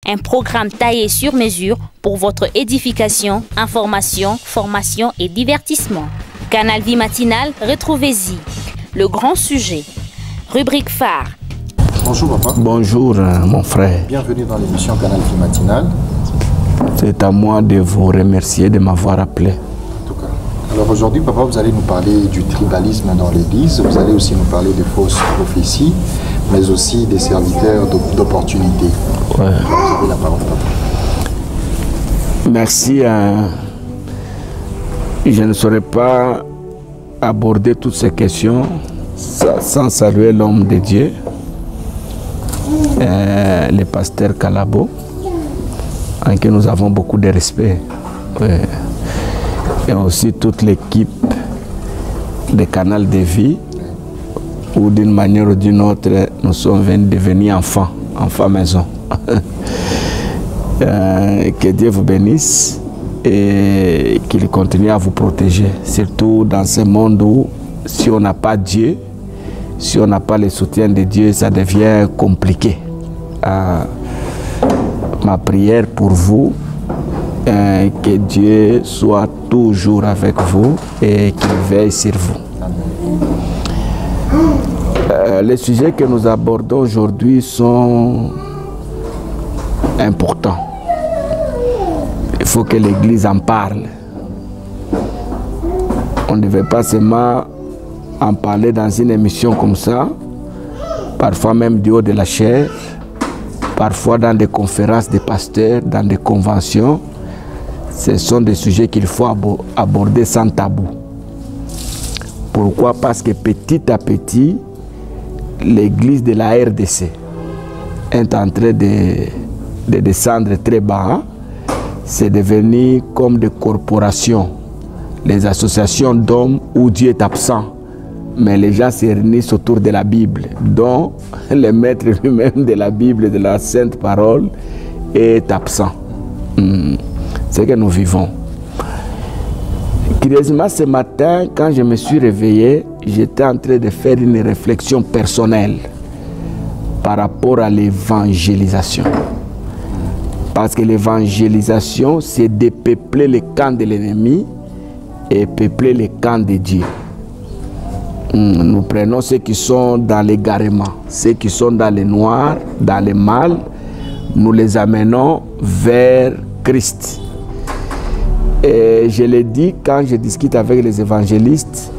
un programme taillé sur mesure pour votre édification, information, formation et divertissement. Canal Vie Matinale, retrouvez-y. Le grand sujet. Rubrique phare. Bonjour papa. Bonjour mon frère. Bienvenue dans l'émission Canal Vie Matinale. C'est à moi de vous remercier de m'avoir appelé. En tout cas. Alors aujourd'hui papa, vous allez nous parler du tribalisme dans l'église. Vous allez aussi nous parler de fausses prophéties, mais aussi des serviteurs d'opportunité. Ouais. Vous avez la parole papa. Merci. Je ne saurais pas aborder toutes ces questions sans saluer l'homme de Dieu, le pasteur Calabo, en qui nous avons beaucoup de respect. Et aussi toute l'équipe de Canal de Vie, où d'une manière ou d'une autre, nous sommes devenus enfants maison. Que Dieu vous bénisse et qu'il continue à vous protéger, surtout dans ce monde où si on n'a pas Dieu, si on n'a pas le soutien de Dieu, ça devient compliqué. Ma prière pour vous, que Dieu soit toujours avec vous et qu'il veille sur vous. Les sujets que nous abordons aujourd'hui sont importants. Il faut que l'Église en parle. On ne devait pas seulement en parler dans une émission comme ça, parfois même du haut de la chair, parfois dans des conférences de pasteurs, dans des conventions. Ce sont des sujets qu'il faut aborder sans tabou. Pourquoi? Parce que petit à petit, l'Église de la RDC est en train de descendre très bas. C'est devenu comme des corporations, les associations d'hommes où Dieu est absent. Mais les gens se réunissent autour de la Bible, dont le maître lui-même de la Bible, de la Sainte Parole, est absent. C'est ce que nous vivons. Curieusement, ce matin, quand je me suis réveillé, j'étais en train de faire une réflexion personnelle par rapport à l'évangélisation. Parce que l'évangélisation, c'est de peupler le camp de l'ennemi et peupler le camp de Dieu. Nous prenons ceux qui sont dans l'égarement, ceux qui sont dans le noir, dans le mal, nous les amenons vers Christ. Et je l'ai dit quand je discute avec les évangélistes,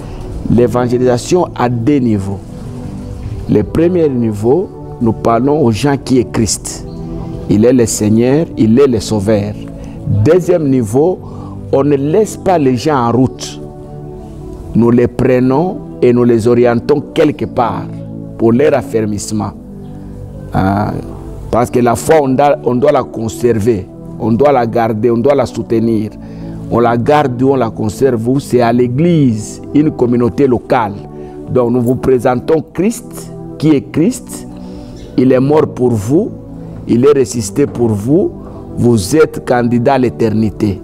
l'évangélisation a deux niveaux. Le premier niveau, nous parlons aux gens qui est Christ. Il est le Seigneur, il est le Sauveur. Deuxième niveau, on ne laisse pas les gens en route. Nous les prenons et nous les orientons quelque part pour leur affermissement. Parce que la foi, on doit la conserver, on doit la garder, on doit la soutenir. On la garde ou on la conserve, c'est à l'église, une communauté locale. Donc nous vous présentons Christ, qui est Christ. Il est mort pour vous, il est ressuscité pour vous, vous êtes candidat à l'éternité.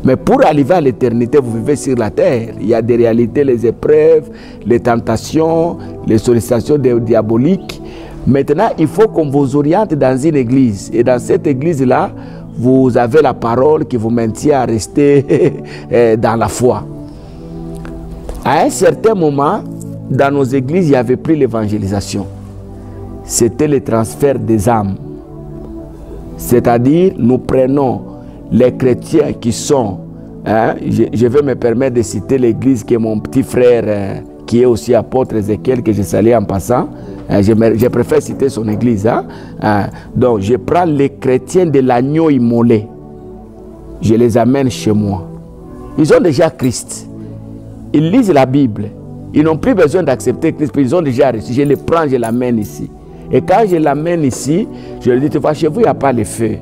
Mais pour arriver à l'éternité, vous vivez sur la terre. Il y a des réalités, les épreuves, les tentations, les sollicitations diaboliques. Maintenant, il faut qu'on vous oriente dans une église. Et dans cette église-là, vous avez la parole qui vous maintient à rester dans la foi. À un certain moment, dans nos églises, il n'y avait plus l'évangélisation. C'était le transfert des âmes. C'est-à-dire, nous prenons les chrétiens qui sont, je vais me permettre de citer l'église qui est mon petit frère, qui est aussi apôtre Ézéchiel, que je salue en passant. Je préfère citer son église. Donc, je prends les chrétiens de l'agneau immolé. Je les amène chez moi. Ils ont déjà Christ. Ils lisent la Bible. Ils n'ont plus besoin d'accepter Christ, ils ont déjà reçu. Je les prends, je l'amène ici. Et quand je l'amène ici, je lui dis, tu vois, chez vous, il n'y a pas le feu.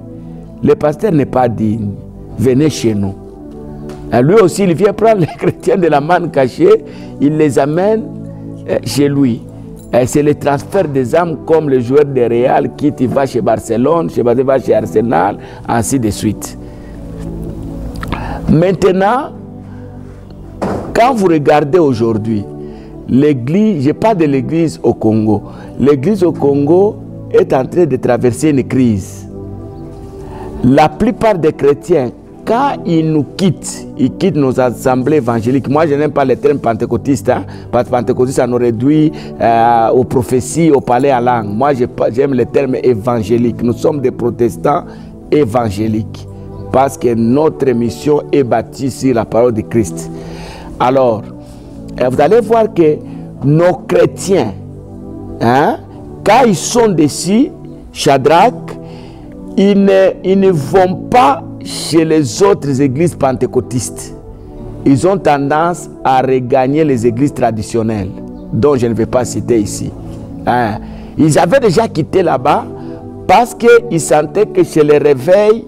Le pasteur n'est pas digne. Venez chez nous. Et lui aussi, il vient prendre les chrétiens de la manne cachée, il les amène chez lui. C'est le transfert des âmes comme le joueur de Real qui va chez Barcelone, va chez Arsenal, ainsi de suite. Maintenant, quand vous regardez aujourd'hui, l'église, je parle de l'église au Congo. L'église au Congo est en train de traverser une crise. La plupart des chrétiens, quand ils nous quittent, ils quittent nos assemblées évangéliques. Moi, je n'aime pas les termes pentecôtistes, hein, parce que pentecôtiste, ça nous réduit aux prophéties, au palais en langue. Moi, j'aime les termes évangéliques. Nous sommes des protestants évangéliques, parce que notre mission est bâtie sur la parole de Christ. Alors, vous allez voir que nos chrétiens, hein, quand ils sont dessus, Shadrach, ils ne vont pas chez les autres églises pentecôtistes. Ils ont tendance à regagner les églises traditionnelles, dont je ne vais pas citer ici. Hein. Ils avaient déjà quitté là-bas parce qu'ils sentaient que chez les réveils,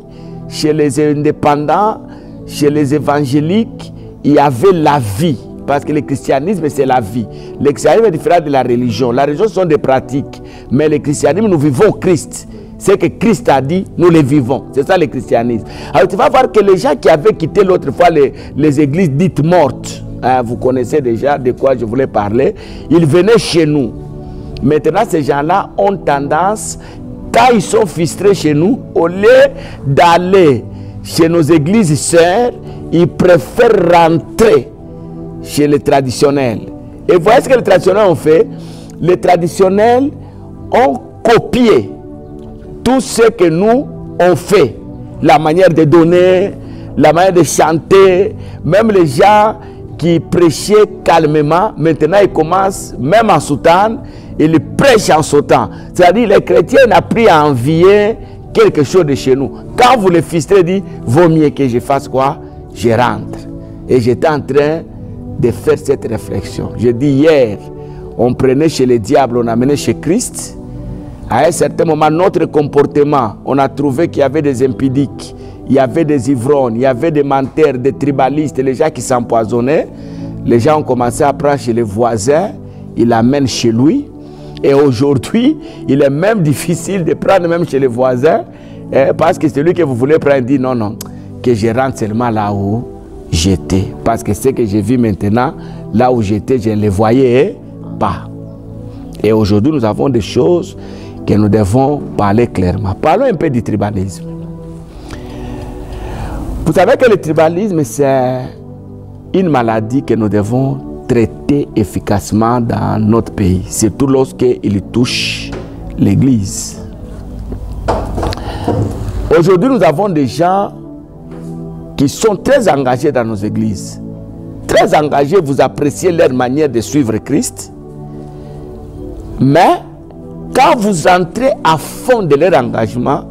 chez les indépendants, chez les évangéliques, il y avait la vie. Parce que le christianisme, c'est la vie. Le christianisme est différent de la religion. La religion, ce sont des pratiques. Mais le christianisme, nous vivons Christ. Ce que Christ a dit, nous le vivons. C'est ça le christianisme. Alors tu vas voir que les gens qui avaient quitté l'autre fois les églises dites mortes, hein, vous connaissez déjà de quoi je voulais parler, ils venaient chez nous. Maintenant, ces gens-là ont tendance, quand ils sont frustrés chez nous, au lieu d'aller chez nos églises sœurs, ils préfèrent rentrer chez les traditionnels. Et voyez ce que les traditionnels ont fait. Les traditionnels ont copié tout ce que nous on fait. La manière de donner, la manière de chanter, même les gens qui prêchaient calmement, maintenant ils commencent, même en soutane, ils prêchent en sautant. C'est-à-dire les chrétiens ont appris à envier quelque chose de chez nous. Quand vous les frustrez, dites, vaut mieux que je fasse quoi? Je rentre. Et j'étais en train de faire cette réflexion. Je dis hier, on prenait chez le diable, on amenait chez Christ. À un certain moment, notre comportement, on a trouvé qu'il y avait des impudiques, il y avait des ivrognes, il y avait des menteurs, des tribalistes, les gens qui s'empoisonnaient. Les gens ont commencé à prendre chez les voisins, ils l'amènent chez lui. Et aujourd'hui, il est même difficile de prendre même chez les voisins, parce que celui que vous voulez prendre dit non, non, que je rentre seulement là où j'étais. Parce que ce que j'ai vu maintenant, là où j'étais, je ne les voyais pas. Et aujourd'hui, nous avons des choses que nous devons parler clairement. Parlons un peu du tribalisme. Vous savez que le tribalisme, c'est une maladie que nous devons traiter efficacement dans notre pays, surtout lorsqu'il touche l'Église. Aujourd'hui, nous avons des gens qui sont très engagés dans nos églises. Très engagés, vous appréciez leur manière de suivre Christ. Mais quand vous entrez à fond de leur engagement,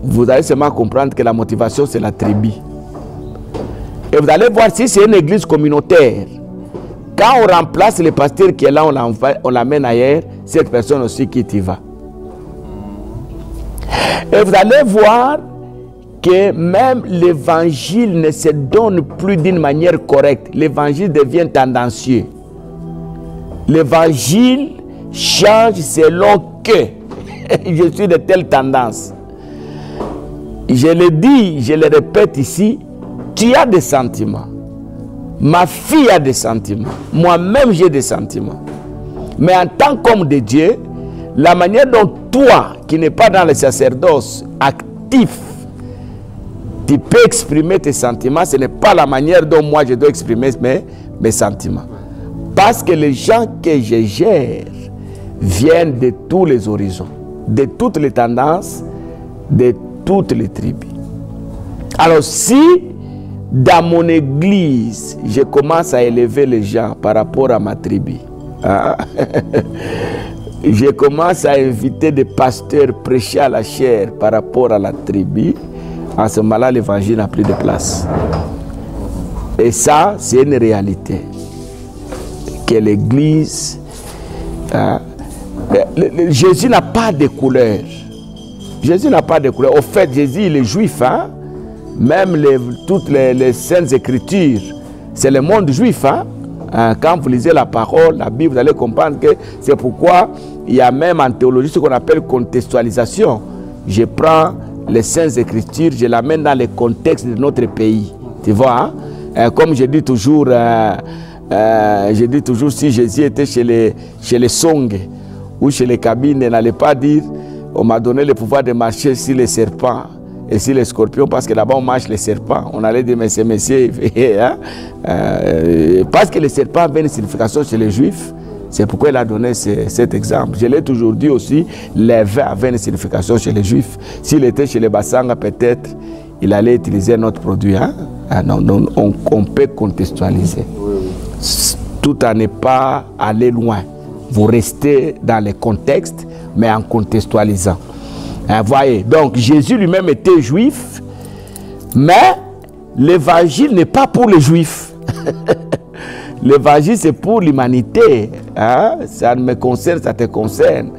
vous allez seulement comprendre que la motivation, c'est la tribu. Et vous allez voir si c'est une église communautaire. Quand on remplace le pasteur qui est là, on l'amène ailleurs, cette personne aussi qui y va. Et vous allez voir que même l'évangile ne se donne plus d'une manière correcte. L'évangile devient tendancieux. L'évangile change selon que je suis de telle tendance. Je le dis, je le répète ici, tu as des sentiments. Ma fille a des sentiments. Moi-même, j'ai des sentiments. Mais en tant qu'homme de Dieu, la manière dont toi, qui n'es pas dans le sacerdoce actif, tu peux exprimer tes sentiments, ce n'est pas la manière dont moi je dois exprimer mes sentiments. Parce que les gens que je gère viennent de tous les horizons, de toutes les tendances, de toutes les tribus. Alors si dans mon église, je commence à élever les gens par rapport à ma tribu, hein? Je commence à inviter des pasteurs prêcher à la chair par rapport à la tribu, en ce moment-là, l'évangile n'a plus de place. Et ça, c'est une réalité. Que l'église... Hein, Jésus n'a pas de couleur. Jésus n'a pas de couleur. Au fait, Jésus, il est juif. Hein? Même toutes les saintes écritures, c'est le monde juif. Hein? Quand vous lisez la parole, la Bible, vous allez comprendre que c'est pourquoi il y a même en théologie ce qu'on appelle contextualisation. Je prends les saintes écritures, je l'amène dans le contexte de notre pays. Tu vois, hein? Comme je dis toujours, si Jésus était chez les Song ou chez les Kabines, il n'allait pas dire, on m'a donné le pouvoir de marcher sur les serpents et si les scorpions, parce que là-bas on mange les serpents. On allait dire, mais c'est messieurs, hein? Parce que les serpents avaient une signification chez les Juifs. C'est pourquoi il a donné cet exemple. Je l'ai toujours dit aussi, les vins avaient une signification chez les Juifs. S'il était chez les Bassanga, peut-être, il allait utiliser un autre produit. Hein? Non, on peut contextualiser. Tout à ne pas aller loin. Vous restez dans les contextes, mais en contextualisant. Hein, voyez, donc Jésus lui-même était juif, mais l'évangile n'est pas pour les juifs. L'évangile, c'est pour l'humanité. Hein? Ça me concerne, ça te concerne.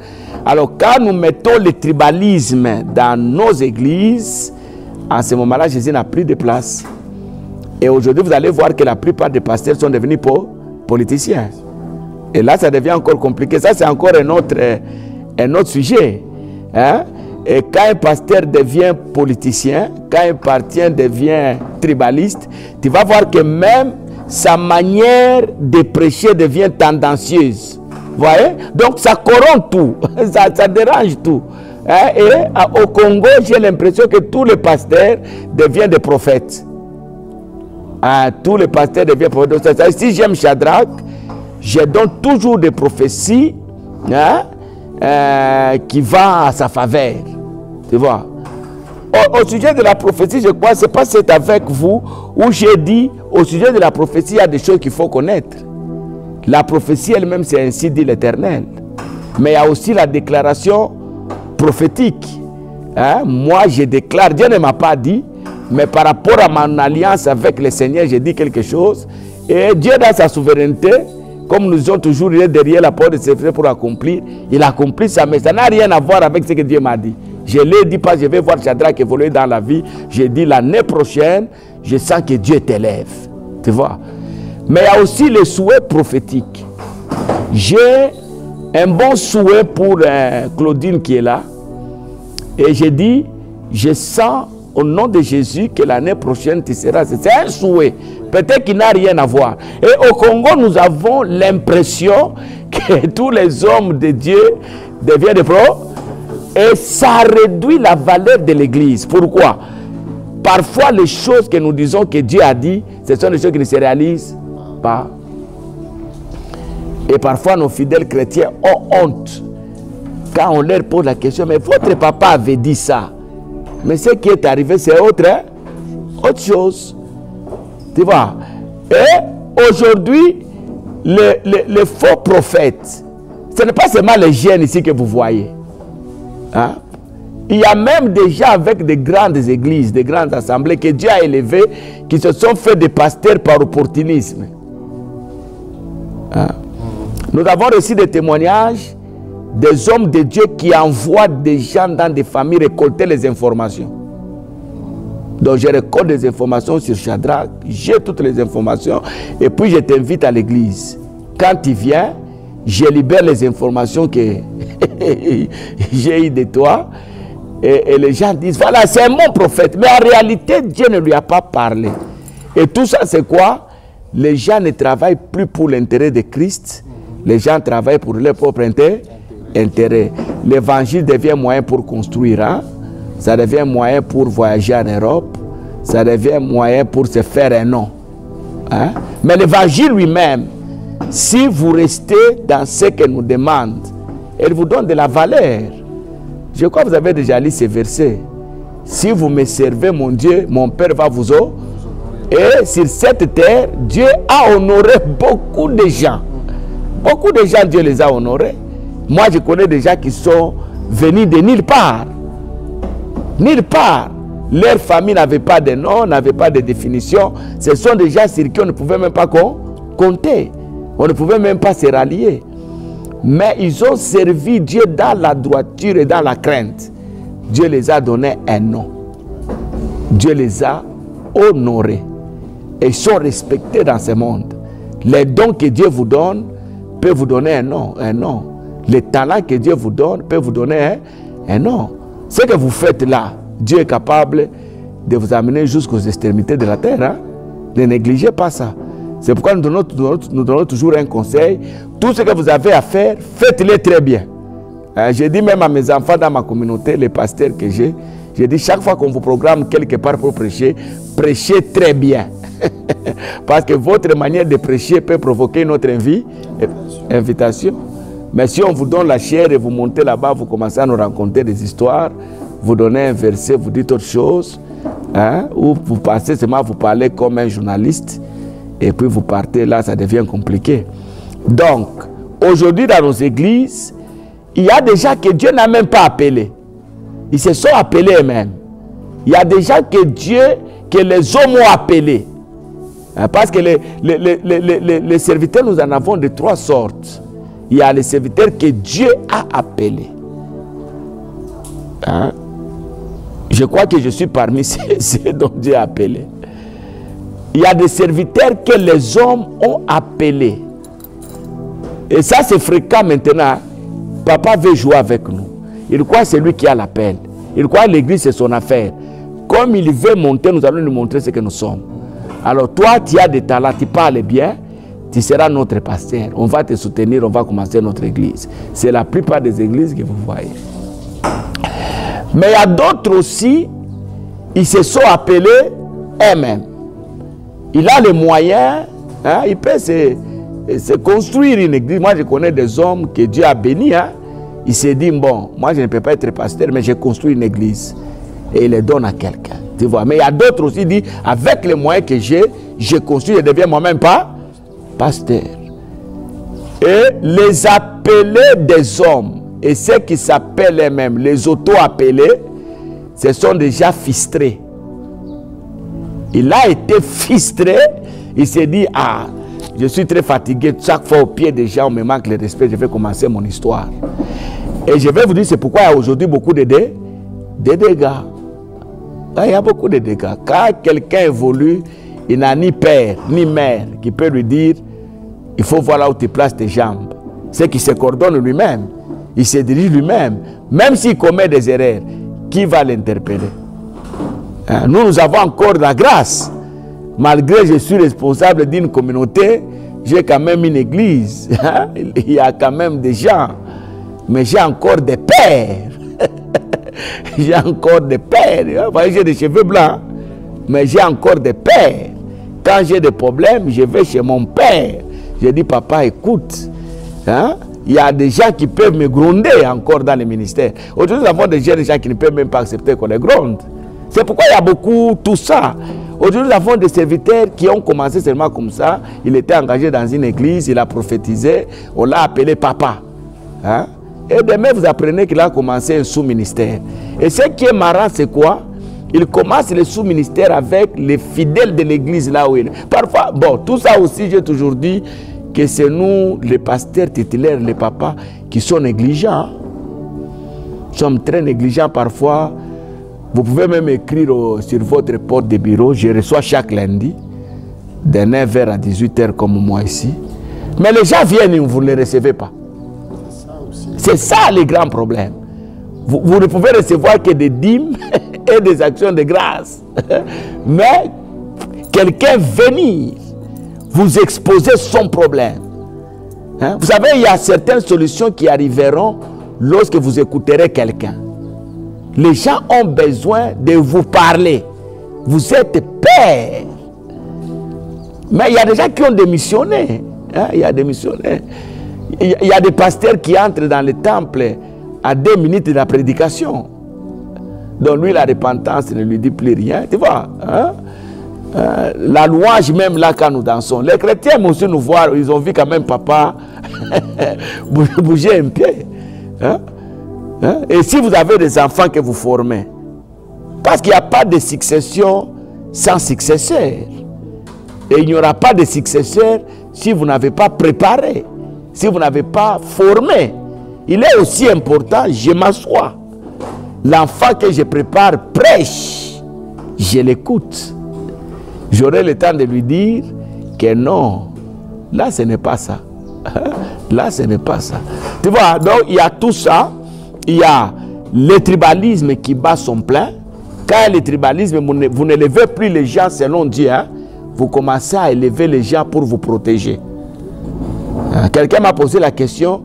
Alors, quand nous mettons le tribalisme dans nos églises, à ce moment-là, Jésus n'a plus de place. Et aujourd'hui, vous allez voir que la plupart des pasteurs sont devenus politiciens. Et là, ça devient encore compliqué. Ça, c'est encore un autre sujet. Hein? Et quand un pasteur devient politicien, quand un parti devient tribaliste, tu vas voir que même sa manière de prêcher devient tendancieuse. Vous voyez? Donc ça corrompt tout, ça dérange tout. Hein? Et au Congo, j'ai l'impression que tous les pasteurs deviennent des prophètes. Hein? Tous les pasteurs deviennent prophètes. Si j'aime Shadrach, je donne toujours des prophéties, hein? Qui vont à sa faveur. Tu vois? Au sujet de la prophétie, je crois, c'est pas c'est avec vous où j'ai dit, au sujet de la prophétie, il y a des choses qu'il faut connaître. La prophétie elle-même, c'est ainsi dit l'Éternel. Mais il y a aussi la déclaration prophétique. Hein? Moi, je déclare, Dieu ne m'a pas dit, mais par rapport à mon alliance avec le Seigneur, j'ai dit quelque chose. Et Dieu, dans sa souveraineté, comme nous avons toujours, il est derrière la porte de ses frères pour accomplir. Il accomplit ça, mais ça n'a rien à voir avec ce que Dieu m'a dit. Je l'ai dit pas, je vais voir Shadrach évoluer dans la vie. J'ai dit l'année prochaine, je sens que Dieu t'élève. Tu vois? Mais il y a aussi les souhaits prophétiques. J'ai un bon souhait pour Claudine qui est là. Et j'ai dit, je sens au nom de Jésus que l'année prochaine tu seras. C'est un souhait. Peut-être qu'il n'a rien à voir. Et au Congo, nous avons l'impression que tous les hommes de Dieu deviennent des pros. Et ça réduit la valeur de l'Église. Pourquoi? Parfois, les choses que nous disons que Dieu a dit, ce sont des choses qui ne se réalisent pas. Et parfois, nos fidèles chrétiens ont honte. Quand on leur pose la question, mais votre papa avait dit ça. Mais ce qui est arrivé, c'est autre chose. Tu vois? Et aujourd'hui, les faux prophètes, ce n'est pas seulement les jeunes ici que vous voyez. Hein? Il y a même des gens avec de grandes églises, de grandes assemblées que Dieu a élevées, qui se sont fait des pasteurs par opportunisme. Hein? Nous avons reçu des témoignages des hommes de Dieu qui envoient des gens dans des familles récolter les informations. Donc je récolte des informations sur Shadrach, j'ai toutes les informations et puis je t'invite à l'église. Quand tu viens, je libère les informations que j'ai eues de toi et les gens disent, voilà, c'est un bon prophète. Mais en réalité, Dieu ne lui a pas parlé. Et tout ça, c'est quoi? Les gens ne travaillent plus pour l'intérêt de Christ. Les gens travaillent pour leur propre intérêt. L'évangile devient moyen pour construire. Hein? Ça devient moyen pour voyager en Europe. Ça devient moyen pour se faire un nom. Hein? Mais l'évangile lui-même, si vous restez dans ce qu'elle nous demande, elle vous donne de la valeur. Je crois que vous avez déjà lu ces versets. Si vous me servez, mon Dieu, mon Père va vous honorer. Et sur cette terre, Dieu a honoré beaucoup de gens. Beaucoup de gens, Dieu les a honorés. Moi, je connais des gens qui sont venus de nulle part. Nulle part. Leur famille n'avait pas de nom, n'avait pas de définition. Ce sont des gens sur qui on ne pouvait même pas compter. On ne pouvait même pas se rallier. Mais ils ont servi Dieu dans la droiture et dans la crainte. Dieu les a donné un nom. Dieu les a honorés. Et ils sont respectés dans ce monde. Les dons que Dieu vous donne peut vous donner un nom. Les talents que Dieu vous donne peut vous donner un nom. Ce que vous faites là, Dieu est capable de vous amener jusqu'aux extrémités de la terre. Hein? Ne négligez pas ça. C'est pourquoi nous donnons toujours un conseil. Tout ce que vous avez à faire, faites-le très bien. Je dis même à mes enfants dans ma communauté, les pasteurs que j'ai, Je dis, chaque fois qu'on vous programme quelque part pour prêcher, prêchez très bien. Parce que votre manière de prêcher peut provoquer notre invitation. Mais si on vous donne la chair et vous montez là-bas, vous commencez à nous raconter des histoires, vous donnez un verset, vous dites autre chose, hein, ou vous passez seulement à vous parler comme un journaliste, et puis vous partez là, ça devient compliqué. Donc, aujourd'hui dans nos églises, il y a des gens que Dieu n'a même pas appelés. Ils se sont appelés eux-mêmes. Il y a des gens que que les hommes ont appelés. Parce que les serviteurs, nous en avons de 3 sortes. Il y a les serviteurs que Dieu a appelés. Hein? Je crois que je suis parmi ceux dont Dieu a appelé. Il y a des serviteurs que les hommes ont appelés. Et ça, c'est fréquent maintenant. Papa veut jouer avec nous. Il croit que c'est lui qui a l'appel. Il croit que l'église, c'est son affaire. Comme il veut monter, nous allons lui montrer ce que nous sommes. Alors toi, tu as des talents, tu parles bien, tu seras notre pasteur. On va te soutenir, on va commencer notre église. C'est la plupart des églises que vous voyez. Mais il y a d'autres aussi, ils se sont appelés eux-mêmes. Il a les moyens, hein, il peut se construire une église. Moi, je connais des hommes que Dieu a bénis. Hein. Il s'est dit, bon, moi, je ne peux pas être pasteur, mais j'ai construit une église. Et il les donne à quelqu'un. Tu vois. Mais il y a d'autres aussi qui disent, avec les moyens que j'ai construit, je deviens moi-même pas pasteur. Et les appelés des hommes, et ceux qui s'appellent eux-mêmes, les auto-appelés, ce sont déjà fistrés. Il a été fistré, il s'est dit, ah, je suis très fatigué, chaque fois au pied des gens, on me manque le respect, je vais commencer mon histoire. Et je vais vous dire, c'est pourquoi il y a aujourd'hui beaucoup de dégâts. Il y a beaucoup de dégâts. Quand quelqu'un évolue, il n'a ni père, ni mère qui peut lui dire, il faut voir là où tu places tes jambes. C'est qu'il se coordonne lui-même. Il se dirige lui-même. Même s'il commet des erreurs, qui va l'interpeller? Nous avons encore la grâce. Malgré que je suis responsable d'une communauté, j'ai quand même une église. Il y a quand même des gens. Mais j'ai encore des pères. J'ai encore des pères. J'ai des cheveux blancs. Mais j'ai encore des pères. Quand j'ai des problèmes, je vais chez mon père. Je dis, papa, écoute. Il y a des gens qui peuvent me gronder encore dans le ministère. Aujourd'hui, nous avons des gens qui ne peuvent même pas accepter qu'on les gronde. C'est pourquoi il y a beaucoup tout ça. Aujourd'hui, nous avons des serviteurs qui ont commencé seulement comme ça. Il était engagé dans une église, il a prophétisé, on l'a appelé papa. Et demain, vous apprenez qu'il a commencé un sous-ministère. Et ce qui est marrant, c'est quoi? Il commence le sous-ministère avec les fidèles de l'église là où il est. Parfois, bon, tout ça aussi, j'ai toujours dit que c'est nous, les pasteurs titulaires, les papas, qui sont négligents. Nous sommes très négligents parfois. Vous pouvez même écrire sur votre porte de bureau. Je reçois chaque lundi, de 9h à 18h comme moi ici. Mais les gens viennent et vous ne les recevez pas. C'est ça le grand problème. Vous ne pouvez recevoir que des dîmes et des actions de grâce. Mais quelqu'un venir vous exposer son problème. Vous savez, il y a certaines solutions qui arriveront lorsque vous écouterez quelqu'un. Les gens ont besoin de vous parler. Vous êtes père. Mais il y a des gens qui ont démissionné. Il y a démissionné. Il y a des pasteurs qui entrent dans le temple à 2 minutes de la prédication. Donc lui, la repentance ne lui dit plus rien. Tu vois, la louange même là quand nous dansons. Les chrétiens aussi nous voient, ils ont vu quand même papa bouger un pied. Et si vous avez des enfants que vous formez, parce qu'il n'y a pas de succession sans successeur. Et il n'y aura pas de successeur si vous n'avez pas préparé, si vous n'avez pas formé. Il est aussi important, je m'assois. L'enfant que je prépare prêche, je l'écoute. J'aurai le temps de lui dire que non, là ce n'est pas ça. Là ce n'est pas ça. Tu vois, donc il y a tout ça. Il y a le tribalisme qui bat son plein. Quand le tribalisme, vous n'élevez plus les gens selon Dieu. Vous commencez à élever les gens pour vous protéger. Quelqu'un m'a posé la question,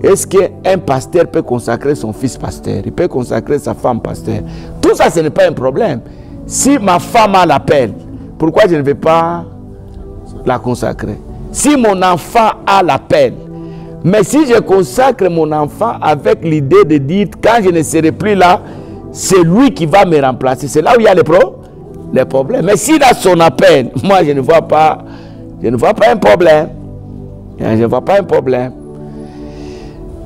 est-ce qu'un pasteur peut consacrer son fils pasteur? Il peut consacrer sa femme pasteur. Tout Tout ça, ce n'est pas un problème. Si ma femme a l'appel, pourquoi je ne vais pas la consacrer? Si mon enfant a l'appel, mais si je consacre mon enfant avec l'idée de dire, quand je ne serai plus là, c'est lui qui va me remplacer. C'est là où il y a les problèmes. Mais s'il a son appel, moi, je ne vois pas un problème. Je ne vois pas un problème.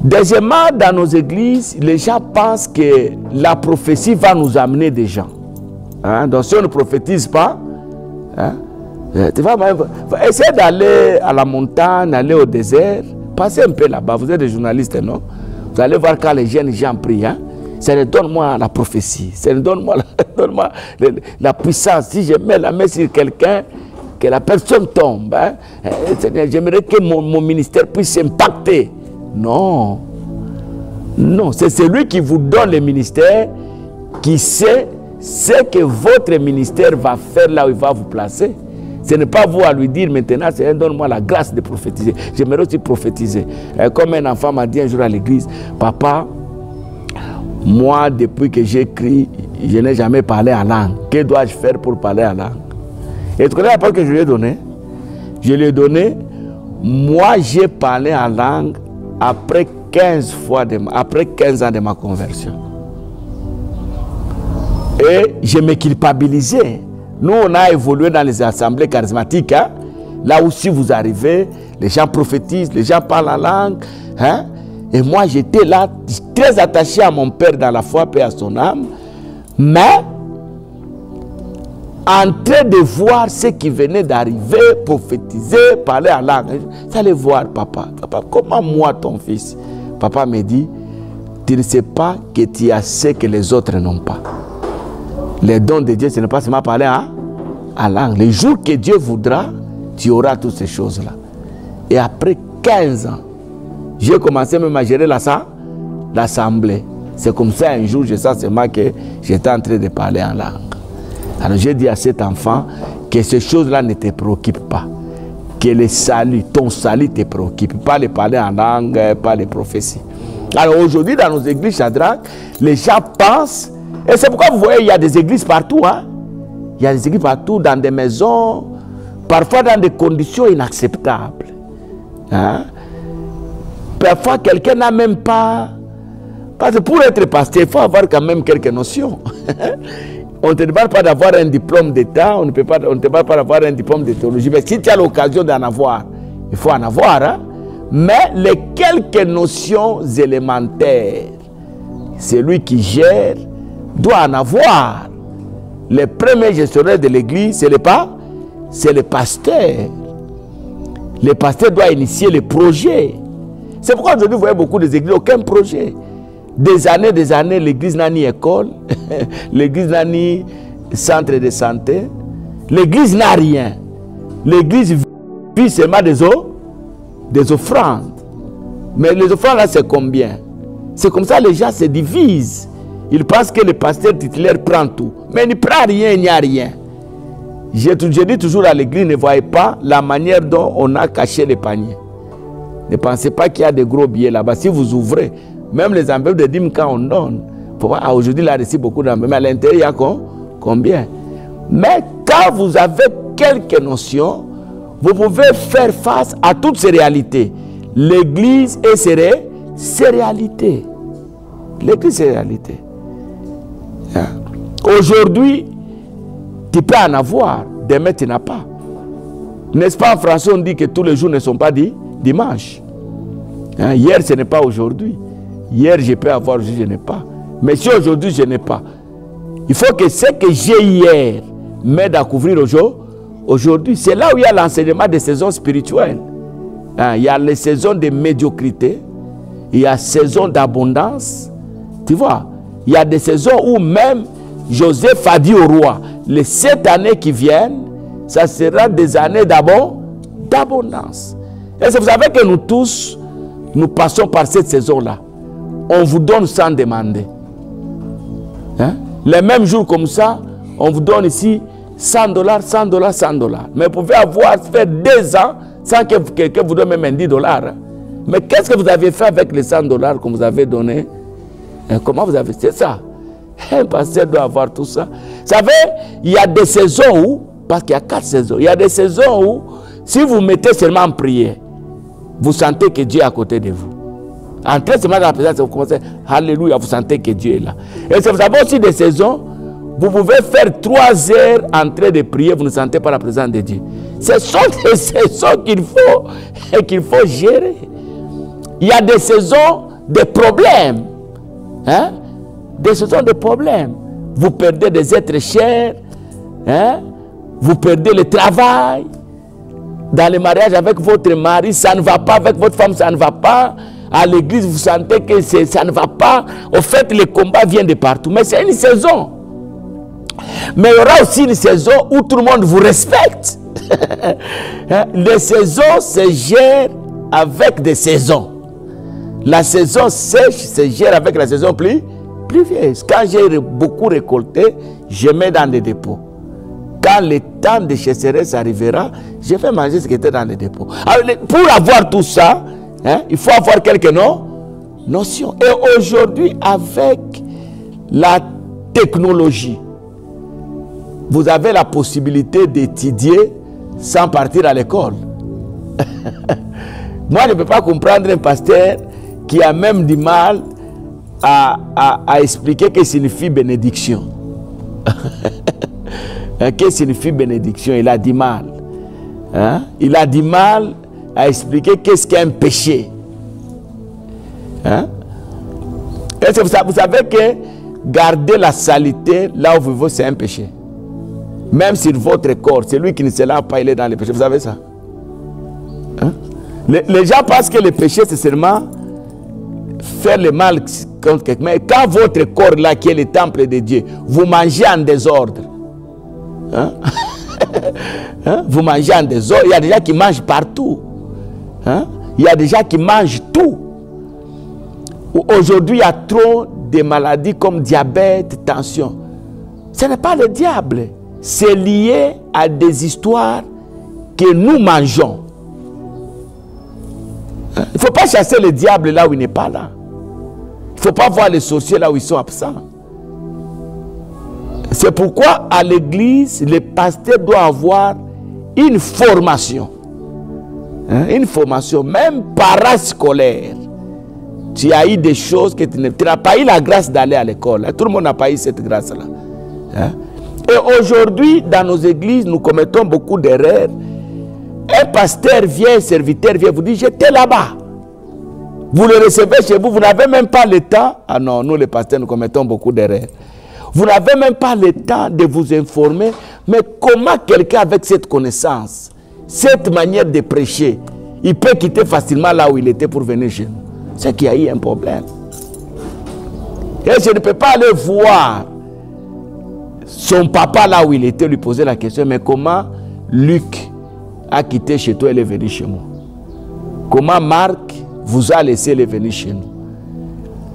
Deuxièmement, dans nos églises, les gens pensent que la prophétie va nous amener des gens. Hein? Donc si on ne prophétise pas, hein, tu vas essayer d'aller à la montagne, aller au désert, passez un peu là-bas. Vous êtes des journalistes, non? Vous allez voir quand les jeunes gens prient. Hein? Ça donne-moi la prophétie, ça donne-moi la puissance. Si je mets la main sur quelqu'un, que la personne tombe. Hein? J'aimerais que mon ministère puisse impacter. Non. Non, c'est celui qui vous donne le ministère qui sait ce que votre ministère va faire là où il va vous placer. Ce n'est pas vous à lui dire maintenant, c'est donne-moi la grâce de prophétiser. J'aimerais aussi prophétiser. Comme un enfant m'a dit un jour à l'église, papa, moi depuis que j'écris, je n'ai jamais parlé en langue. Que dois-je faire pour parler en langue? Et tu connais la parole que je lui ai donnée? Je lui ai donné, moi j'ai parlé en langue après 15 ans de ma conversion. Et je me culpabilisais. Nous, on a évolué dans les assemblées charismatiques. Hein? Là où si vous arrivez, les gens prophétisent, les gens parlent en langue. Hein? Et moi, j'étais là, très attaché à mon père dans la foi, paix à son âme. Mais, en train de voir ce qui venait d'arriver, prophétiser, parler en langue. J'allais voir papa. Papa, comment moi, ton fils? Papa me dit, tu ne sais pas que tu as ce que les autres n'ont pas. Les dons de Dieu, ce n'est pas seulement parler en langue. Le jour que Dieu voudra, tu auras toutes ces choses-là. Et après 15 ans, j'ai commencé même à gérer l'assemblée. C'est comme ça, un jour, je sens seulement que j'étais en train de parler en langue. Alors j'ai dit à cet enfant que ces choses-là ne te préoccupent pas. Que le salut, ton salut te préoccupe. Pas les parler en langue, pas les prophéties. Alors aujourd'hui, dans nos églises Shadrach, les gens pensent, et c'est pourquoi vous voyez, il y a des églises partout. Hein? Il y a des églises partout, dans des maisons, parfois dans des conditions inacceptables. Hein? Parfois, quelqu'un n'a même pas... Parce que pour être pasteur, il faut avoir quand même quelques notions. On ne te demande pas d'avoir un diplôme d'État, on ne te demande pas d'avoir un diplôme de théologie. Mais si tu as l'occasion d'en avoir, il faut en avoir. Hein? Mais les quelques notions élémentaires, celui qui gère doit en avoir. Le premier gestionnaire de l'église, c'est le pasteur. Le pasteur doit initier les projets. C'est pourquoi aujourd'hui, vous voyez beaucoup des églises, aucun projet. Des années, l'église n'a ni école, l'église n'a ni centre de santé, l'église n'a rien. L'église vit seulement des offrandes. Mais les offrandes là, c'est combien? C'est comme ça les gens se divisent. Ils pensent que le pasteur titulaire prend tout. Mais il ne prend rien, il n'y a rien. Je dis toujours à l'église, ne voyez pas la manière dont on a caché les paniers. Ne pensez pas qu'il y a des gros billets là-bas. Si vous ouvrez, même les enveloppes de dîmes quand on donne, aujourd'hui il a reçu beaucoup d'enveloppes, mais à l'intérieur il y a combien? Mais quand vous avez quelques notions, vous pouvez faire face à toutes ces réalités. L'église et ses réalités. L'église et ses réalités. Hein? Aujourd'hui, tu peux en avoir, demain tu n'as pas. N'est-ce pas en français on dit que tous les jours ne sont pas dimanche. Hein? Hier ce n'est pas aujourd'hui. Hier je peux avoir, aujourd'hui je n'ai pas. Mais si aujourd'hui je n'ai pas, il faut que ce que j'ai hier m'aide à couvrir aujourd'hui. C'est là où il y a l'enseignement des saisons spirituelles. Hein? Il y a les saisons de médiocrité, il y a saisons d'abondance. Tu vois, il y a des saisons où même Joseph a dit au roi, les 7 années qui viennent, ça sera des années d'abondance. Et vous savez que nous tous, nous passons par cette saison-là. On vous donne sans demander. Hein? Les mêmes jours comme ça, on vous donne ici $100, $100, $100. Mais vous pouvez avoir fait 2 ans sans que quelqu'un vous donne même $10. Hein? Mais qu'est-ce que vous avez fait avec les $100 qu'on vous avez donné? Comment vous avez fait ça? Un pasteur doit avoir tout ça. Vous savez, il y a des saisons où, parce qu'il y a 4 saisons, il y a des saisons où, si vous mettez seulement en prière, vous sentez que Dieu est à côté de vous. Entrez seulement dans la présence, vous commencez, alléluia, vous sentez que Dieu est là. Et vous avez aussi des saisons, vous pouvez faire 3 heures en train de prier, vous ne sentez pas la présence de Dieu. Ce sont des saisons qu'il faut gérer. Il y a des saisons de problèmes. Hein? Des saisons de problèmes. Vous perdez des êtres chers. Hein? Vous perdez le travail. Dans le mariage avec votre mari, ça ne va pas. Avec votre femme, ça ne va pas. À l'église, vous sentez que ça ne va pas. Au fait, les combats viennent de partout. Mais c'est une saison. Mais il y aura aussi une saison où tout le monde vous respecte. Les saisons se gèrent avec des saisons. La saison sèche se gère avec la saison pluvieuse. Quand j'ai beaucoup récolté, je mets dans les dépôts. Quand le temps de chasseresse arrivera, je vais manger ce qui était dans les dépôts. Alors, pour avoir tout ça, hein, il faut avoir quelques notions. Et aujourd'hui, avec la technologie, vous avez la possibilité d'étudier sans partir à l'école. Moi, je ne peux pas comprendre un pasteur qui a même du mal à expliquer ce que signifie bénédiction. Qu'est-ce que signifie bénédiction? Il a du mal. Hein? Il a du mal à expliquer qu'est-ce qu'est un péché. Hein? Est-ce que vous savez que garder la saleté là où vous vivez, c'est un péché? Même sur votre corps, celui qui ne se lave pas, il est dans le péché. Vous savez ça? Hein? Les gens pensent que le péché, c'est seulement faire le mal contre quelqu'un. Mais quand votre corps là, qui est le temple de Dieu, vous mangez en désordre. Hein? Hein? Vous mangez en désordre. Il y a des gens qui mangent partout. Hein? Il y a des gens qui mangent tout. Aujourd'hui, il y a trop de maladies comme diabète, tension. Ce n'est pas le diable. C'est lié à des histoires que nous mangeons. Il ne faut pas chasser le diable là où il n'est pas là. Il ne faut pas voir les sorciers là où ils sont absents. C'est pourquoi à l'église, le pasteur doit avoir une formation. Hein? Une formation, même parascolaire. Tu as eu des choses que tu n'as pas eu la grâce d'aller à l'école. Tout le monde n'a pas eu cette grâce-là. Hein? Et aujourd'hui, dans nos églises, nous commettons beaucoup d'erreurs. Un pasteur vient, un serviteur vient, vous dit, j'étais là-bas. Vous le recevez chez vous, vous n'avez même pas le temps. Ah non, nous les pasteurs, nous commettons beaucoup d'erreurs. Vous n'avez même pas le temps de vous informer. Mais comment quelqu'un avec cette connaissance, cette manière de prêcher, il peut quitter facilement là où il était pour venir chez nous? C'est qu'il y a eu un problème. Et je ne peux pas aller voir son papa là où il était, lui poser la question, mais comment Luc a quitté chez toi et est venu chez moi? Comment Marc vous a laissé les venir chez nous?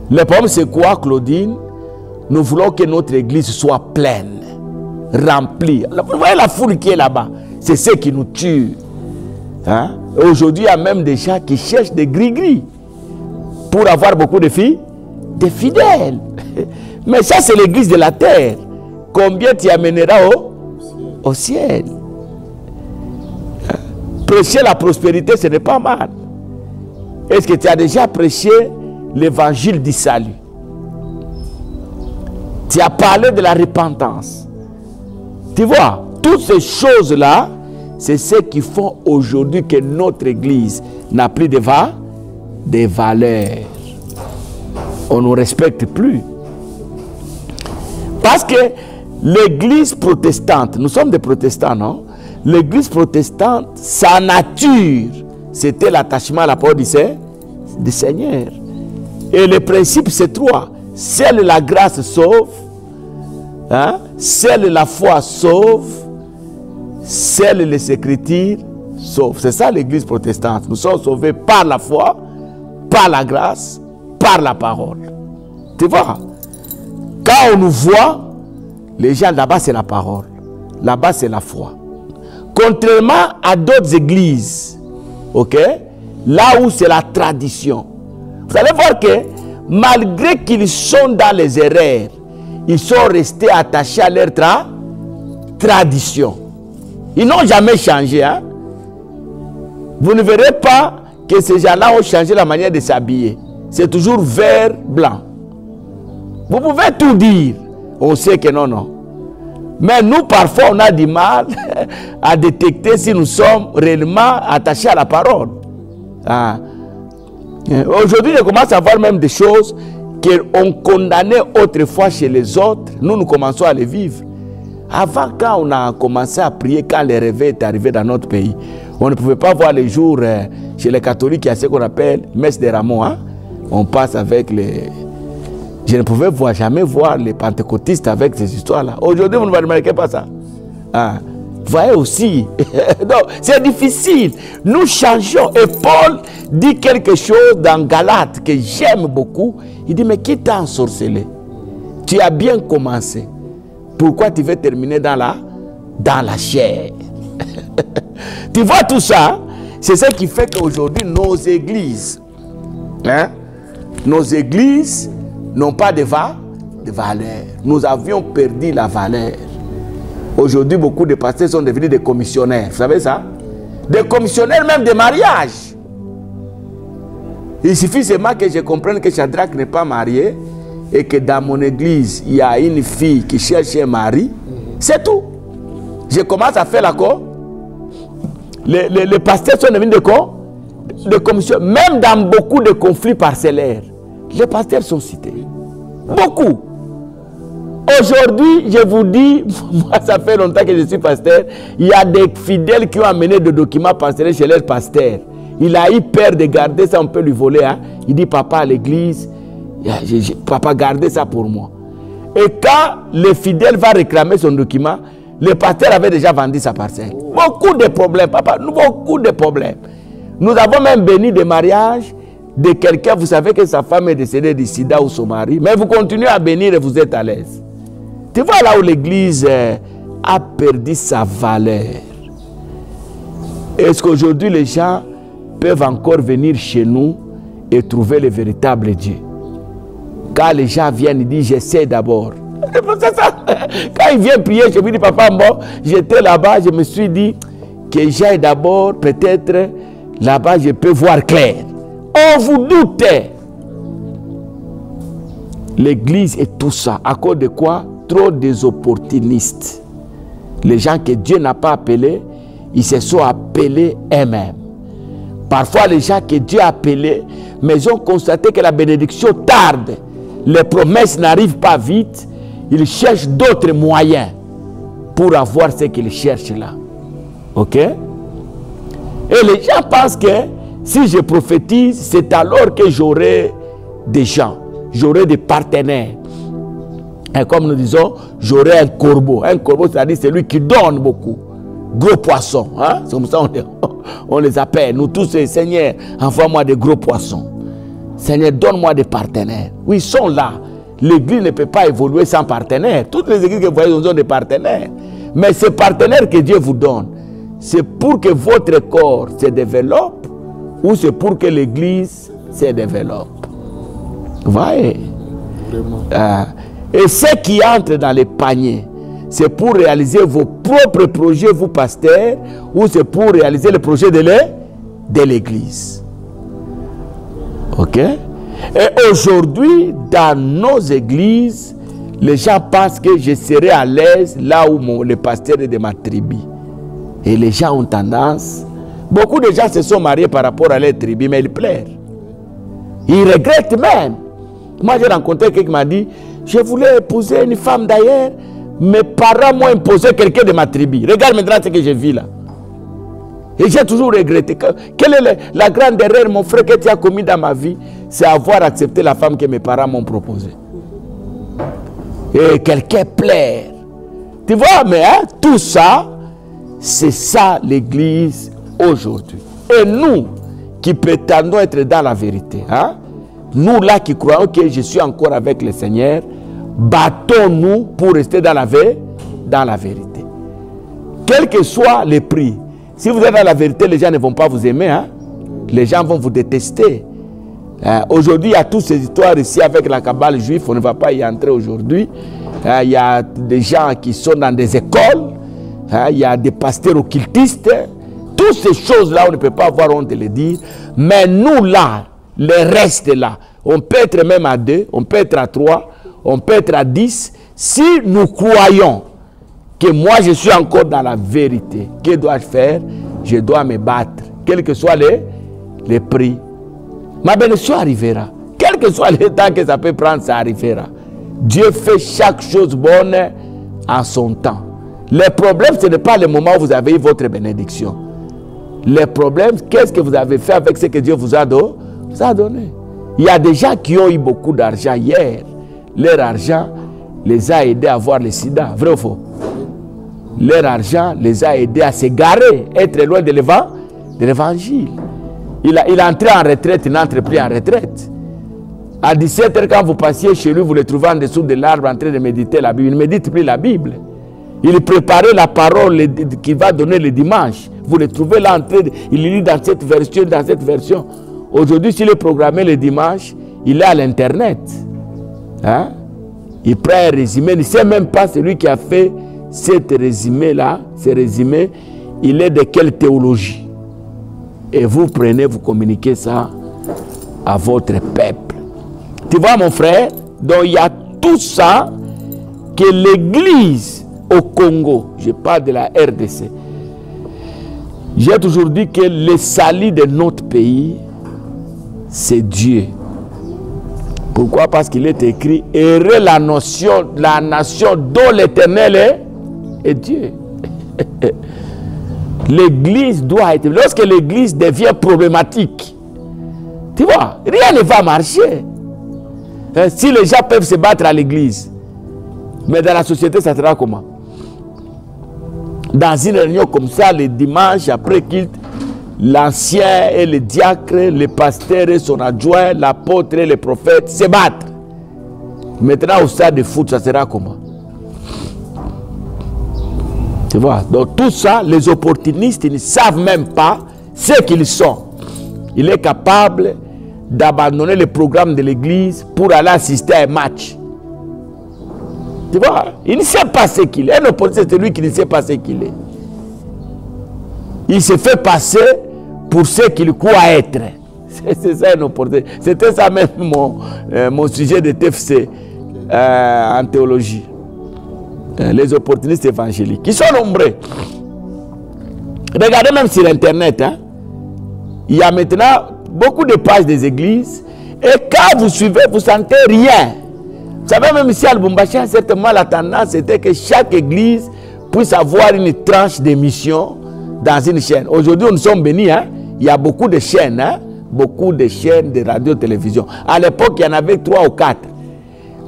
Le problème c'est quoi, Claudine? Nous voulons que notre église soit pleine, remplie. Vous voyez la foule qui est là-bas, c'est ce qui nous tue. Hein? Aujourd'hui, il y a même des gens qui cherchent des gris-gris pour avoir beaucoup de filles, des fidèles. Mais ça, c'est l'église de la terre. Combien tu amèneras au ciel? Prêcher la prospérité, ce n'est pas mal. Est-ce que tu as déjà prêché l'évangile du salut? Tu as parlé de la repentance. Tu vois, toutes ces choses-là, c'est ce qui font aujourd'hui que notre église n'a plus de valeurs. On ne nous respecte plus. Parce que l'église protestante, nous sommes des protestants, non? L'église protestante, sa nature, c'était l'attachement à la parole du Seigneur. Et le principe, c'est 3. Seule la grâce sauve, hein? Seule la foi sauve, seule les Écritures sauvent. C'est ça l'église protestante. Nous sommes sauvés par la foi, par la grâce, par la parole. Tu vois? Quand on nous voit, les gens là-bas c'est la parole, là-bas c'est la foi. Contrairement à d'autres églises, ok, là où c'est la tradition, vous allez voir que malgré qu'ils sont dans les erreurs, ils sont restés attachés à leur tradition. Ils n'ont jamais changé. Hein? Vous ne verrez pas que ces gens-là ont changé la manière de s'habiller. C'est toujours vert, blanc. Vous pouvez tout dire. On sait que non, non. Mais nous, parfois, on a du mal à détecter si nous sommes réellement attachés à la parole. Ah. Aujourd'hui, je commence à voir même des choses qu'on condamnait autrefois chez les autres. Nous commençons à les vivre. Avant, quand on a commencé à prier, quand le réveil est arrivé dans notre pays, on ne pouvait pas voir les jours chez les catholiques, il y a ce qu'on appelle messe des rameaux. Hein? On passe avec les... Je ne pouvais jamais voir les pentecôtistes avec ces histoires-là. Aujourd'hui, vous ne remarquez pas ça. Ah. Vous voyez aussi. Donc, c'est difficile. Nous changeons. Et Paul dit quelque chose dans Galates que j'aime beaucoup. Il dit, mais qui t'a ensorcelé? Tu as bien commencé. Pourquoi tu veux terminer dans la chair? Tu vois tout ça? C'est ce qui fait qu'aujourd'hui, nos églises, hein, n'ont pas de valeur. Nous avions perdu la valeur. Aujourd'hui, beaucoup de pasteurs sont devenus des commissionnaires. Vous savez ça? Des commissionnaires même de mariage. Il suffit seulement que je comprenne que Shadrach n'est pas marié et que dans mon église, il y a une fille qui cherche un mari. C'est tout. Je commence à faire l'accord. Les pasteurs sont devenus de commissions. Même dans beaucoup de conflits parcellaires, les pasteurs sont cités. Beaucoup. Aujourd'hui, je vous dis, moi ça fait longtemps que je suis pasteur, il y a des fidèles qui ont amené des documents parcellaires chez leur pasteur. Il a eu peur de garder ça, on peut lui voler. Hein? Il dit, papa à l'église, papa gardez ça pour moi. Et quand le fidèle va réclamer son document, le pasteur avait déjà vendu sa parcelle. Beaucoup de problèmes, papa, beaucoup de problèmes. Nous avons même béni des mariages de quelqu'un, vous savez que sa femme est décédée du sida ou son mari, mais vous continuez à bénir et vous êtes à l'aise. Tu vois là où l'église a perdu sa valeur. Est-ce qu'aujourd'hui les gens peuvent encore venir chez nous et trouver le véritable Dieu? Quand les gens viennent, ils disent j'essaie d'abord. C'est ça. Quand ils viennent prier, je me dis papa, bon, j'étais là-bas, je me suis dit que j'aille d'abord, peut-être là-bas je peux voir clair. On vous doutait. L'église est tout ça. À cause de quoi? Trop des opportunistes. Les gens que Dieu n'a pas appelés, ils se sont appelés eux-mêmes. Parfois, les gens que Dieu a appelés, mais ils ont constaté que la bénédiction tarde. Les promesses n'arrivent pas vite. Ils cherchent d'autres moyens pour avoir ce qu'ils cherchent là. Ok? Et les gens pensent que si je prophétise, c'est alors que j'aurai des gens, j'aurai des partenaires. Et comme nous disons, j'aurai un corbeau. Un corbeau, c'est-à-dire celui qui donne beaucoup. Gros poissons. Hein? C'est comme ça on les appelle. Nous tous, Seigneur, envoie-moi des gros poissons. Seigneur, donne-moi des partenaires. Oui, ils sont là. L'église ne peut pas évoluer sans partenaires. Toutes les églises que vous voyez ont des partenaires. Mais ces partenaires que Dieu vous donne, c'est pour que votre corps se développe ou c'est pour que l'église se développe. Vous voyez? Et ce qui entre dans les paniers, c'est pour réaliser vos propres projets, vous pasteurs, ou c'est pour réaliser le projet de l'église. Ok? Et aujourd'hui, dans nos églises, les gens pensent que je serai à l'aise là où le pasteur est de ma tribu. Et les gens ont tendance... Beaucoup de gens se sont mariés par rapport à leur tribu, mais ils pleurent. Ils regrettent même. Moi, j'ai rencontré quelqu'un qui m'a dit, je voulais épouser une femme d'ailleurs, mes parents m'ont imposé quelqu'un de ma tribu. Regarde maintenant ce que je vis là. Et j'ai toujours regretté. Quelle est la grande erreur, mon frère, que tu as commis dans ma vie? C'est avoir accepté la femme que mes parents m'ont proposée. Et quelqu'un pleure. Tu vois, mais hein, tout ça, c'est ça l'église aujourd'hui. Et nous, qui prétendons être dans la vérité, hein, nous là qui croyons que je suis encore avec le Seigneur, battons-nous pour rester dans la vérité. Quel que soit le prix. Si vous êtes dans la vérité, les gens ne vont pas vous aimer. Hein? Les gens vont vous détester. Aujourd'hui, il y a toutes ces histoires ici avec la cabale juive. On ne va pas y entrer aujourd'hui. Il y a des gens qui sont dans des écoles. Il y a des pasteurs occultistes. Toutes ces choses-là, on ne peut pas avoir honte de les dire. Mais nous là, les restes là, on peut être même à 2, on peut être à 3, on peut être à 10. Si nous croyons que moi je suis encore dans la vérité, que dois-je faire? Je dois me battre, quels que soient les prix. Ma bénédiction arrivera. Quel que soit le temps que ça peut prendre, ça arrivera. Dieu fait chaque chose bonne en son temps. Le problème, ce n'est pas le moment où vous avez eu votre bénédiction. Le problème, qu'est-ce que vous avez fait avec ce que Dieu vous a donné? Il y a des gens qui ont eu beaucoup d'argent hier. Leur argent les a aidés à avoir le sida. Vrai ou faux? Leur argent les a aidés à s'égarer, être loin de l'évangile. Il est entré en retraite, il n'entre plus en retraite. À 17h, quand vous passiez chez lui, vous le trouvez en dessous de l'arbre en train de méditer la Bible. Il ne médite plus la Bible. Il préparait la parole qu'il va donner le dimanche. Vous le trouvez là en train il lit dans cette version, dans cette version. Aujourd'hui, s'il est programmé le dimanche, il est à l'internet. Hein? Il prend un résumé. Il ne sait même pas celui qui a fait cet résumé-là, ce résumé, il est de quelle théologie. Et vous prenez, vous communiquez ça à votre peuple. Tu vois mon frère, donc il y a tout ça que l'Église au Congo, je parle de la RDC, j'ai toujours dit que le salut de notre pays, c'est Dieu. Pourquoi? Parce qu'il est écrit, heureux la nation dont l'Éternel est Dieu. L'église doit être... Lorsque l'église devient problématique, tu vois, rien ne va marcher. Si les gens peuvent se battre à l'église, mais dans la société, ça sera comment? Dans une réunion comme ça, le dimanche, après qu'il l'ancien et le diacre, le pasteur et son adjoint, l'apôtre et le prophète se battent. Maintenant, au stade de foot, ça sera comment? Tu vois, donc tout ça, les opportunistes, ils ne savent même pas ce qu'ils sont. Il est capable d'abandonner le programme de l'église pour aller assister à un match. Tu vois, il ne sait pas ce qu'il est. Un opportuniste, c'est lui qui ne sait pas ce qu'il est. Il se fait passer pour ce qu'il croit être. C'est ça un opportuniste. C'était ça même mon sujet de TFC en théologie. Les opportunistes évangéliques, qui sont nombreux. Regardez même sur Internet, hein, il y a maintenant beaucoup de pages des églises, et quand vous suivez, vous ne sentez rien. Vous savez, même ici à Lubumbashi, certainement la tendance était que chaque église puisse avoir une tranche d'émission dans une chaîne. Aujourd'hui, nous sommes bénis, hein, il y a beaucoup de chaînes, hein, beaucoup de chaînes de radio-télévision. À l'époque, il y en avait 3 ou 4.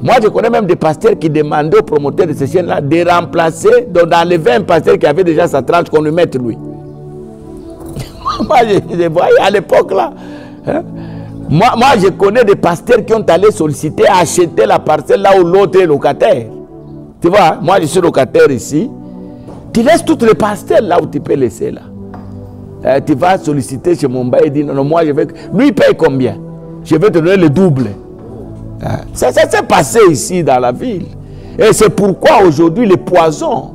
Moi, je connais même des pasteurs qui demandaient aux promoteurs de ces chaînes-là de remplacer, d'enlever un pasteur qui avait déjà sa tranche, qu'on lui mette lui. Moi, je voyais à l'époque là. Hein? Moi, je connais des pasteurs qui ont allé solliciter, acheter la parcelle là où l'autre est locataire. Tu vois, moi, je suis locataire ici. Tu laisses toutes les parcelles là où tu peux laisser là. Tu vas solliciter chez mon bail et dire, non, moi, je vais... Lui, il paye combien? Je vais te donner le double. Ça s'est passé ici dans la ville. Et c'est pourquoi aujourd'hui les poisons.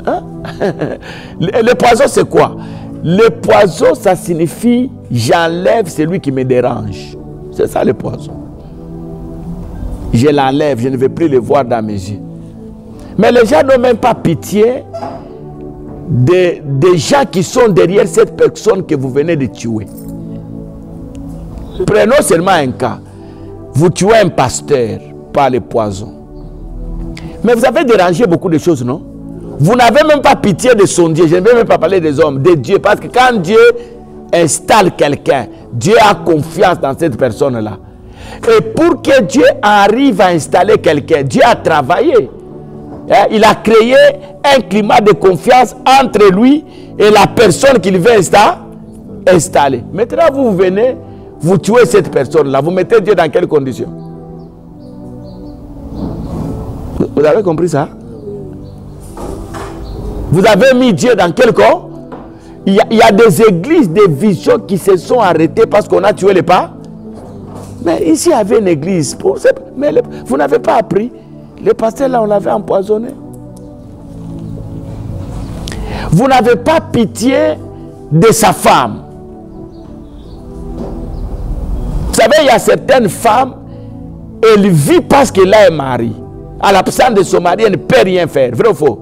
Hein? Les poisons c'est quoi? Le poison ça signifie j'enlève celui qui me dérange. C'est ça le poison. Je l'enlève, je ne vais plus le voir dans mes yeux. Mais les gens n'ont même pas pitié des gens qui sont derrière cette personne que vous venez de tuer. Prenons seulement un cas. Vous tuez un pasteur par le poison. Mais vous avez dérangé beaucoup de choses, non? Vous n'avez même pas pitié de son Dieu. Je ne vais même pas parler des hommes, de Dieu. Parce que quand Dieu installe quelqu'un, Dieu a confiance dans cette personne-là. Et pour que Dieu arrive à installer quelqu'un, Dieu a travaillé. Il a créé un climat de confiance entre lui et la personne qu'il veut installer. Maintenant, vous venez... Vous tuez cette personne-là, vous mettez Dieu dans quelles conditions? Vous avez compris ça? Vous avez mis Dieu dans quel corps? Il y a des églises, des visions qui se sont arrêtées parce qu'on a tué les pas. Mais ici, il y avait une église. Mais vous n'avez pas appris Le pasteur là, on l'avait empoisonné. Vous n'avez pas pitié de sa femme. Vous savez, il y a certaines femmes, elles vivent parce qu'elle a un mari. À l'absence de son mari, elle ne peut rien faire. Vrai ou faux?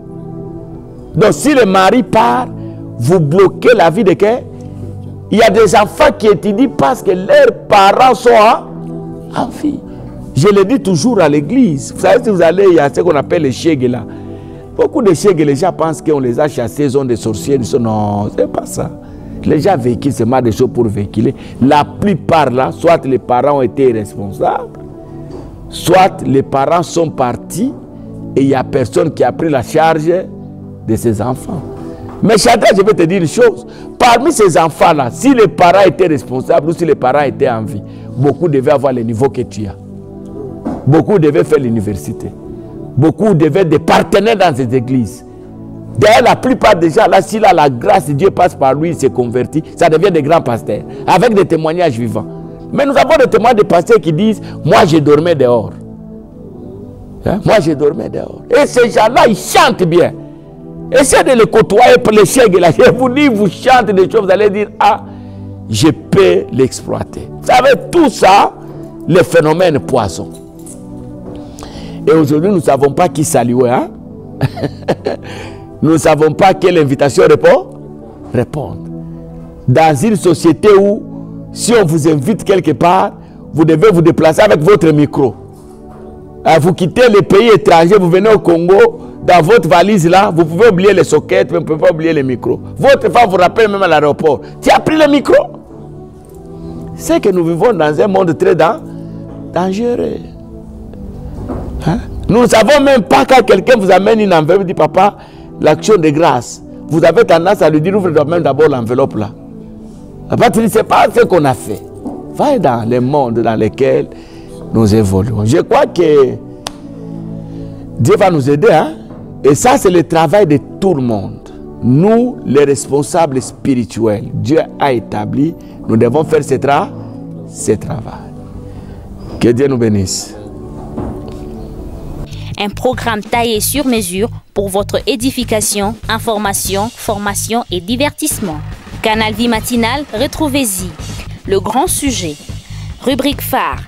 Donc si le mari part, vous bloquez la vie de quelqu'un. Il y a des enfants qui étudient parce que leurs parents sont en vie. Je le dis toujours à l'église. Vous savez, si vous allez, il y a ce qu'on appelle les chègues là. Beaucoup de chègues, les gens pensent qu'on les a chassés, ils ont des sorciers. Ils disent non, c'est pas ça. Les gens véhiculent seulement des choses pour véhiculer. La plupart là, soit les parents ont été responsables, soit les parents sont partis et il n'y a personne qui a pris la charge de ses enfants. Mais Chantal, je vais te dire une chose. Parmi ces enfants-là, si les parents étaient responsables ou si les parents étaient en vie, beaucoup devaient avoir le niveau que tu as. Beaucoup devaient faire l'université. Beaucoup devaient être des partenaires dans ces églises. D'ailleurs, la plupart des gens, là, si là, la grâce de Dieu passe par lui, il s'est converti, ça devient des grands pasteurs, avec des témoignages vivants. Mais nous avons des témoignages de pasteurs qui disent, moi, je dormais dehors. Hein? Moi, je dormais dehors. Et ces gens-là, ils chantent bien. Essayez de les côtoyer pour les chèques. Je vous dis, vous chantez des choses, vous allez dire, ah, je peux l'exploiter. Vous savez, tout ça, les phénomènes poissons. Et aujourd'hui, nous ne savons pas qui saluer. Hein? Nous ne savons pas quelle invitation répondre. Dans une société où, si on vous invite quelque part, vous devez vous déplacer avec votre micro. Vous quittez les pays étrangers, vous venez au Congo, dans votre valise là, vous pouvez oublier les sockets, mais vous ne pouvez pas oublier les micros. Votre femme vous rappelle même à l'aéroport. Tu as pris le micro? C'est que nous vivons dans un monde très dangereux. Hein? Nous ne savons même pas quand quelqu'un vous amène une enveloppe, vous dit papa, l'action de grâce. Vous avez tendance à lui dire, ouvre même d'abord l'enveloppe là. Papa, tu ne sais pas ce qu'on a fait. Va dans le monde dans lequel nous évoluons. Je crois que Dieu va nous aider. Hein? Et ça, c'est le travail de tout le monde. Nous, les responsables spirituels, Dieu a établi, nous devons faire ce travail. Que Dieu nous bénisse. Un programme taillé sur mesure pour votre édification, information, formation et divertissement. Canal Vie Matinale, retrouvez-y. Le grand sujet. Rubrique phare.